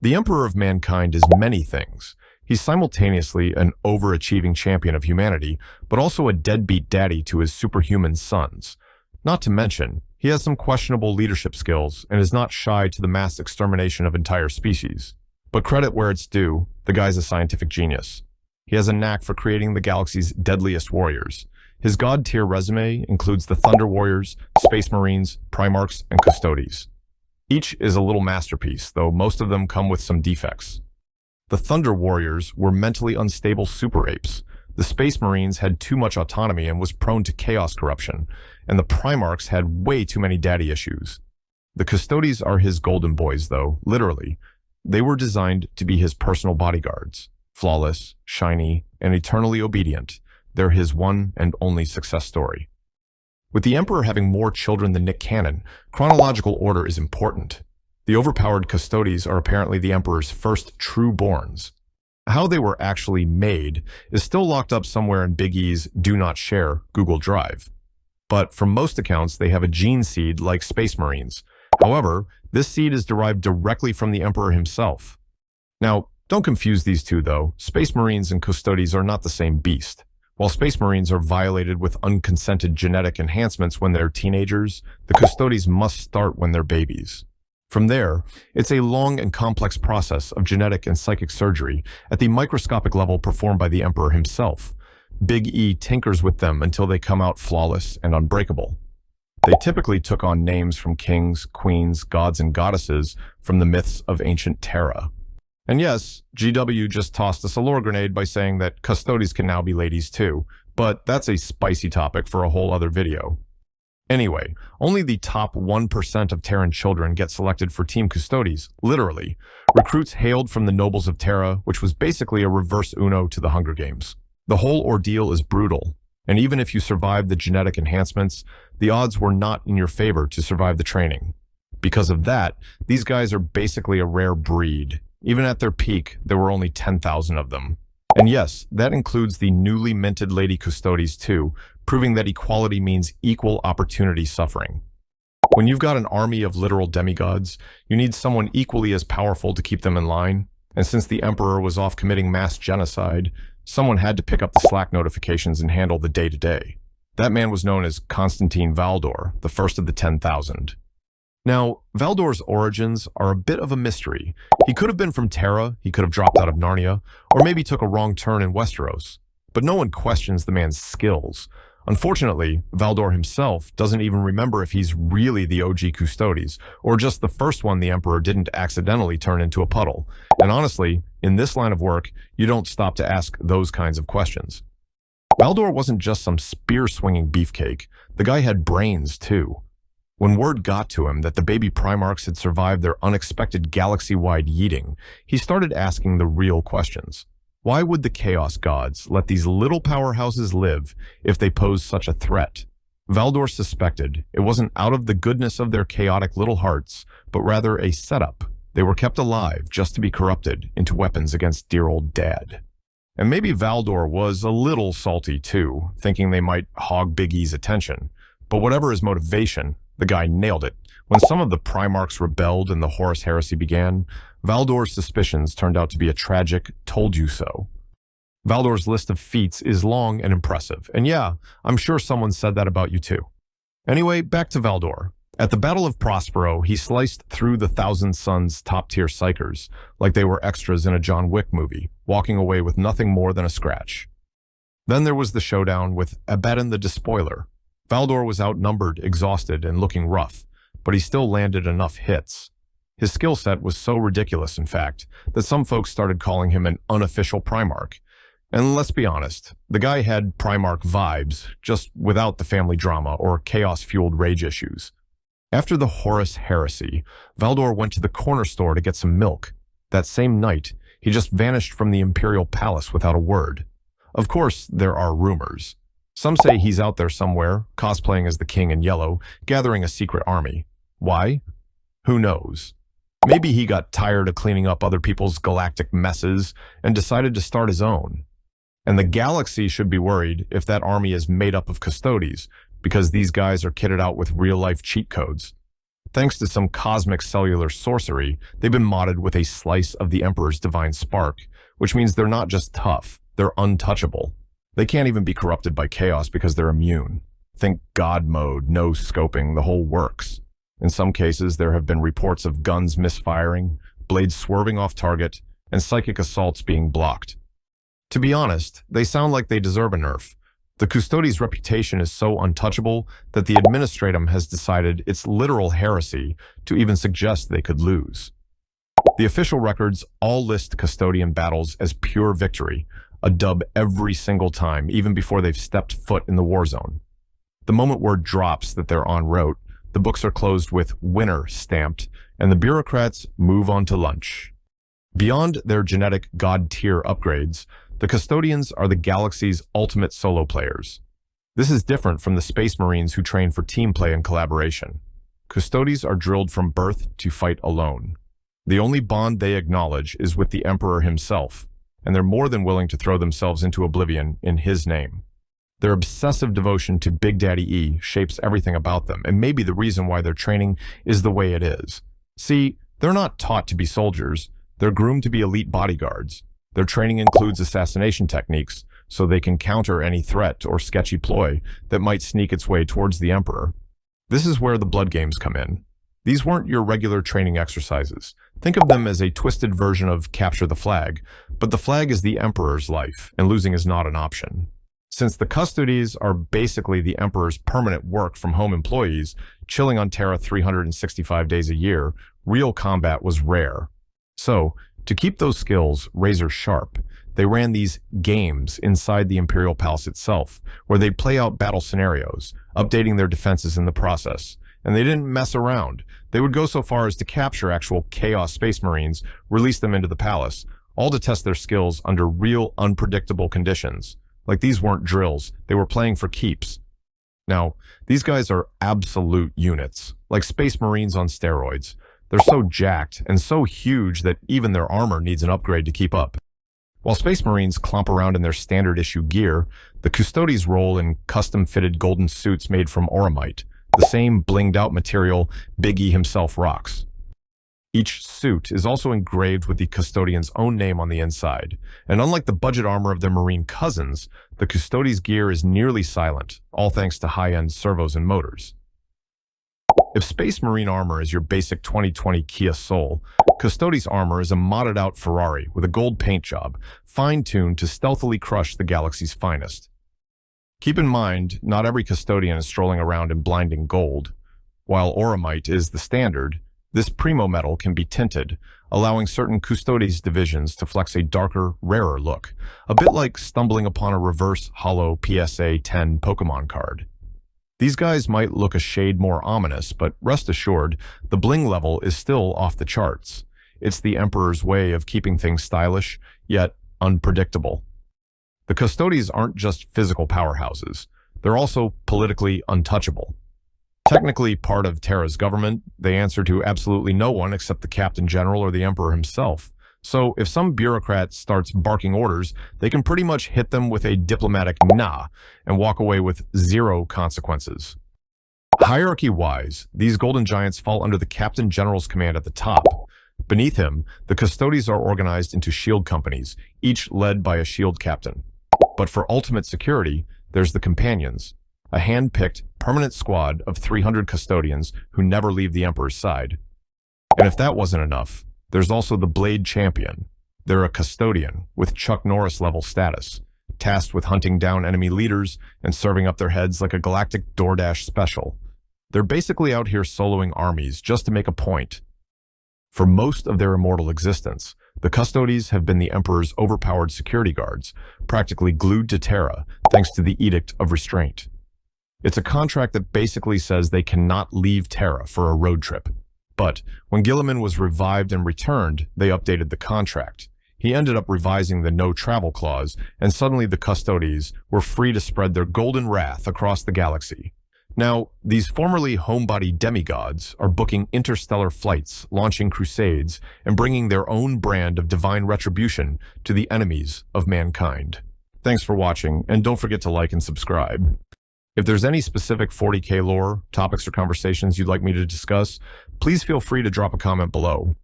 The Emperor of Mankind is many things. He's simultaneously an overachieving champion of humanity, but also a deadbeat daddy to his superhuman sons. Not to mention, he has some questionable leadership skills and is not shy to the mass extermination of entire species. But credit where it's due, the guy's a scientific genius. He has a knack for creating the galaxy's deadliest warriors. His god-tier resume includes the Thunder Warriors, Space Marines, Primarchs, and Custodes. Each is a little masterpiece, though most of them come with some defects. The Thunder Warriors were mentally unstable super apes. The Space Marines had too much autonomy and was prone to chaos corruption, and the Primarchs had way too many daddy issues. The Custodes are his golden boys, though, literally. They were designed to be his personal bodyguards. Flawless, shiny, and eternally obedient, they're his one and only success story. With the Emperor having more children than Nick Cannon, chronological order is important. The overpowered Custodes are apparently the Emperor's first true-borns. How they were actually made is still locked up somewhere in Big E's Do Not Share Google Drive. But from most accounts, they have a gene seed like Space Marines. However, this seed is derived directly from the Emperor himself. Now, don't confuse these two though. Space Marines and Custodes are not the same beast. While Space Marines are violated with unconsented genetic enhancements when they're teenagers, the Custodes must start when they're babies. From there, it's a long and complex process of genetic and psychic surgery at the microscopic level performed by the Emperor himself. Big E tinkers with them until they come out flawless and unbreakable. They typically took on names from kings, queens, gods, and goddesses from the myths of ancient Terra. And yes, GW just tossed us a lore grenade by saying that Custodes can now be ladies too, but that's a spicy topic for a whole other video. Anyway, only the top 1% of Terran children get selected for Team Custodes, literally. Recruits hailed from the nobles of Terra, which was basically a reverse Uno to the Hunger Games. The whole ordeal is brutal, and even if you survive the genetic enhancements, the odds were not in your favor to survive the training. Because of that, these guys are basically a rare breed. Even at their peak, there were only 10,000 of them. And yes, that includes the newly minted Lady Custodes too, proving that equality means equal opportunity suffering. When you've got an army of literal demigods, you need someone equally as powerful to keep them in line, and since the Emperor was off committing mass genocide, someone had to pick up the Slack notifications and handle the day-to-day. That man was known as Constantin Valdor, the first of the 10,000. Now, Valdor's origins are a bit of a mystery. He could have been from Terra, he could have dropped out of Narnia, or maybe took a wrong turn in Westeros. But no one questions the man's skills. Unfortunately, Valdor himself doesn't even remember if he's really the OG Custodes, or just the first one the Emperor didn't accidentally turn into a puddle. And honestly, in this line of work, you don't stop to ask those kinds of questions. Valdor wasn't just some spear-swinging beefcake. The guy had brains, too. When word got to him that the baby Primarchs had survived their unexpected galaxy-wide yeeting, he started asking the real questions. Why would the Chaos Gods let these little powerhouses live if they posed such a threat? Valdor suspected it wasn't out of the goodness of their chaotic little hearts, but rather a setup. They were kept alive just to be corrupted into weapons against dear old Dad. And maybe Valdor was a little salty too, thinking they might hog Big E's attention. But whatever his motivation, the guy nailed it. When some of the Primarchs rebelled and the Horus Heresy began, Valdor's suspicions turned out to be a tragic told you so. Valdor's list of feats is long and impressive, and yeah, I'm sure someone said that about you too. Anyway, back to Valdor. At the Battle of Prospero, he sliced through the Thousand Sons top-tier psychers like they were extras in a John Wick movie, walking away with nothing more than a scratch. Then there was the showdown with Abaddon the Despoiler. Valdor was outnumbered, exhausted, and looking rough, but he still landed enough hits. His skill set was so ridiculous, in fact, that some folks started calling him an unofficial Primarch. And let's be honest, the guy had Primarch vibes, just without the family drama or chaos-fueled rage issues. After the Horus Heresy, Valdor went to the corner store to get some milk. That same night, he just vanished from the Imperial Palace without a word. Of course, there are rumors. Some say he's out there somewhere, cosplaying as the King in yellow, gathering a secret army. Why? Who knows? Maybe he got tired of cleaning up other people's galactic messes and decided to start his own. And the galaxy should be worried if that army is made up of Custodes, because these guys are kitted out with real-life cheat codes. Thanks to some cosmic cellular sorcery, they've been modded with a slice of the Emperor's divine spark, which means they're not just tough, they're untouchable. They can't even be corrupted by chaos because they're immune. Think God mode, no scoping, the whole works. In some cases, there have been reports of guns misfiring, blades swerving off target, and psychic assaults being blocked. To be honest, they sound like they deserve a nerf. The Custodes' reputation is so untouchable that the Administratum has decided it's literal heresy to even suggest they could lose. The official records all list Custodian battles as pure victory, a dub every single time, even before they've stepped foot in the war zone. The moment word drops that they're en route, the books are closed with winner stamped, and the bureaucrats move on to lunch. Beyond their genetic god-tier upgrades, the Custodians are the galaxy's ultimate solo players. This is different from the Space Marines who train for team play and collaboration. Custodes are drilled from birth to fight alone. The only bond they acknowledge is with the Emperor himself, and they're more than willing to throw themselves into oblivion in his name. Their obsessive devotion to Big Daddy E shapes everything about them, and maybe the reason why their training is the way it is. See, they're not taught to be soldiers, they're groomed to be elite bodyguards. Their training includes assassination techniques, so they can counter any threat or sketchy ploy that might sneak its way towards the Emperor. This is where the blood games come in. These weren't your regular training exercises. Think of them as a twisted version of capture the flag, but the flag is the Emperor's life, and losing is not an option. Since the Custodes are basically the Emperor's permanent work-from-home employees, chilling on Terra 365 days a year, real combat was rare. So, to keep those skills razor sharp, they ran these games inside the Imperial Palace itself, where they'd play out battle scenarios, updating their defenses in the process. And they didn't mess around. They would go so far as to capture actual Chaos Space Marines, release them into the palace, all to test their skills under real unpredictable conditions. Like these weren't drills, they were playing for keeps. Now, these guys are absolute units, like Space Marines on steroids. They're so jacked and so huge that even their armor needs an upgrade to keep up. While Space Marines clomp around in their standard issue gear, the Custodes roll in custom-fitted golden suits made from oromite, the same blinged-out material Big E himself rocks. Each suit is also engraved with the Custodian's own name on the inside, and unlike the budget armor of their Marine cousins, the Custodes' gear is nearly silent, all thanks to high-end servos and motors. If Space Marine armor is your basic 2020 Kia Soul, Custodes armor is a modded-out Ferrari with a gold paint job, fine-tuned to stealthily crush the galaxy's finest. Keep in mind, not every Custodian is strolling around in blinding gold. While oromite is the standard, this primo metal can be tinted, allowing certain Custodes divisions to flex a darker, rarer look, a bit like stumbling upon a reverse holo PSA 10 Pokemon card. These guys might look a shade more ominous, but rest assured, the bling level is still off the charts. It's the Emperor's way of keeping things stylish, yet unpredictable. The Custodes aren't just physical powerhouses, they're also politically untouchable. Technically part of Terra's government, they answer to absolutely no one except the Captain General or the Emperor himself. So if some bureaucrat starts barking orders, they can pretty much hit them with a diplomatic nah and walk away with zero consequences. Hierarchy-wise, these golden giants fall under the Captain General's command at the top. Beneath him, the Custodes are organized into shield companies, each led by a shield captain. But for ultimate security, there's the Companions, a hand-picked, permanent squad of 300 Custodians who never leave the Emperor's side. And if that wasn't enough, there's also the Blade Champion. They're a Custodian with Chuck Norris-level status, tasked with hunting down enemy leaders and serving up their heads like a galactic DoorDash special. They're basically out here soloing armies just to make a point. For most of their immortal existence, the Custodes have been the Emperor's overpowered security guards, practically glued to Terra thanks to the Edict of Restraint. It's a contract that basically says they cannot leave Terra for a road trip. But when Guilliman was revived and returned, they updated the contract. He ended up revising the no-travel clause, and suddenly the Custodes were free to spread their golden wrath across the galaxy. Now, these formerly homebody demigods are booking interstellar flights, launching crusades, and bringing their own brand of divine retribution to the enemies of mankind. Thanks for watching, and don't forget to like and subscribe. If there's any specific 40K lore, topics, or conversations you'd like me to discuss, please feel free to drop a comment below.